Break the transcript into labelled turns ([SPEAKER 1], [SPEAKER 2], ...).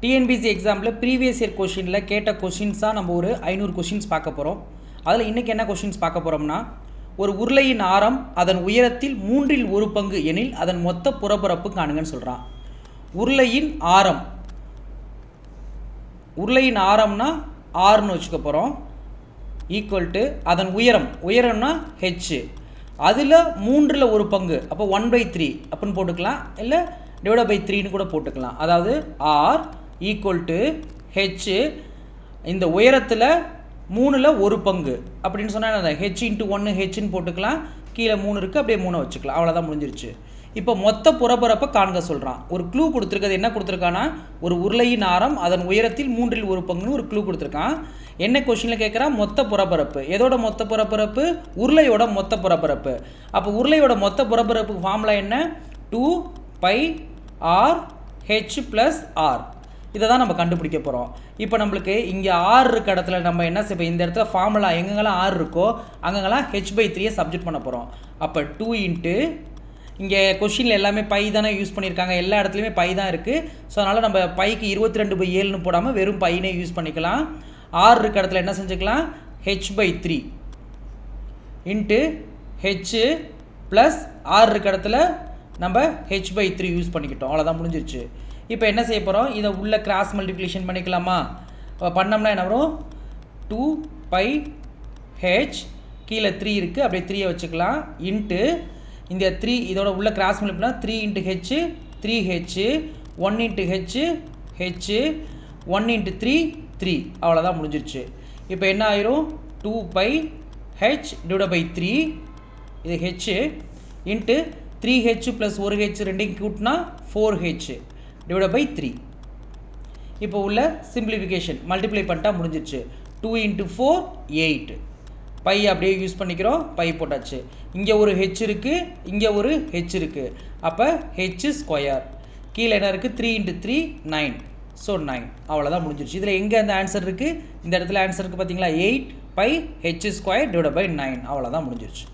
[SPEAKER 1] TNPSC எக்ஸாமில் previous year கொஷினில் கேட்ட கொஷின்ஸாக நம்ம ஒரு 500 கொஷின்ஸ் பார்க்க போகிறோம். அதில் இன்றைக்கி என்ன கொஷின்ஸ் பார்க்க போகிறோம்னா, ஒரு உருளையின் ஆரம் அதன் உயரத்தில் 1/3 எனில் அதன் மொத்த புறப்பரப்பு காணுங்கன்னு சொல்கிறான். உருளையின் ஆரம்னா ஆர்னு வச்சுக்க போகிறோம், ஈக்குவல் டு அதன் உயரம்னா ஹெச், அதில் 1/3 அப்போ 1/3 அப்படின்னு போட்டுக்கலாம், இல்லை டிவைட் பை 3ன்னு கூட போட்டுக்கலாம். அதாவது ஆர் ஈக்குவல் டு ஹெச், இந்த உயரத்தில் 1/3 அப்படின்னு சொன்னால் ஹெச் இன்ட்டு 1 ஹெச்ன்னு போட்டுக்கலாம், கீழே 3 இருக்குது அப்படியே 3 வச்சுக்கலாம், அவ்வளோதான் முடிஞ்சிருச்சு. இப்போ மொத்த புறப்பரப்பை காண்க சொல்கிறான். ஒரு க்ளூ கொடுத்துருக்கிறது என்ன கொடுத்துருக்கான்னா, ஒரு உருளையின் ஆரம் அதன் உயரத்தில் 1/3 ஒரு க்ளூ கொடுத்துருக்கான். என்ன கொஷினில் கேட்குறான், மொத்த புறப்பரப்பு. எதோட மொத்த புறப்பரப்பு? உருளையோட மொத்த புறப்பரப்பு. அப்போ உருளையோட மொத்த புறப்பரப்புக்கு ஃபார்முலா என்ன? 2πr h + r. இதை தான் நம்ம கண்டுபிடிக்க போகிறோம். இப்போ நம்மளுக்கு இங்கே ஆர் இருக்க இடத்துல நம்ம என்ன செய்வோம், இந்த இடத்துல ஃபார்முலா எங்கெங்கெல்லாம் ஆர் இருக்கோ அங்கெல்லாம் h/3 சப்ஜெக்ட் பண்ண போகிறோம். அப்போ 2 இன்ட்டு, இங்கே கொஷினில் எல்லாமே பை தானே யூஸ் பண்ணியிருக்காங்க, எல்லா இடத்துலையுமே பை தான் இருக்குது. ஸோ அதனால் நம்ம பைக்கு 22/7ன்னு போடாமல் வெறும் பையனே யூஸ் பண்ணிக்கலாம். ஆர் இருக்க இடத்துல என்ன செஞ்சுக்கலாம், h/3 into H plus R இருக்க இடத்துல நம்ம h/3 யூஸ் பண்ணிக்கிட்டோம், அவ்வளோதான் முடிஞ்சிருச்சு. இப்போ என்ன செய்ய போகிறோம், இதை உள்ள கிராஸ் மல்டிப்ளிகேஷன் பண்ணிக்கலாமா? பண்ணோம்னா என்ன வரும், 2πh, கீழே 3 இருக்குது அப்படியே 3 வச்சுக்கலாம், இன்ட்டு இந்த 3 இதோட உள்ள கிராஸ் மல்டிப்ளினா 3 into H 3h, 1 into H 1 into 3 அவ்வளோதான் முடிஞ்சிருச்சு. இப்போ என்ன ஆயிரும், 2πh டிவைட் பை 3, இது H into 3h plus 1h ரெண்டையும் கூட்டினா 4h டிவைட் பை 3. இப்போ உள்ள சிம்பிளிஃபிகேஷன் மல்டிப்ளை பண்ணிட்டா முடிஞ்சிருச்சு. 2 இன்ட்டு 4 8, பை அப்படியே யூஸ் பண்ணிக்கிறோம், பை போட்டாச்சு. இங்கே ஒரு ஹெச் இருக்குது, இங்கே ஒரு ஹெச் இருக்குது, அப்போ h². கீழே என்ன இருக்குது, 3 இன்ட்டு 3 9, ஸோ 9, அவ்வளோதான் முடிஞ்சிருச்சு. இதில் எங்கே அந்த ஆன்சர் இருக்குது, இந்த இடத்துல ஆன்சர் இருக்குது பார்த்தீங்களா, 8πh² டிவைட் பை 9, அவ்வளோதான் முடிஞ்சிருச்சு.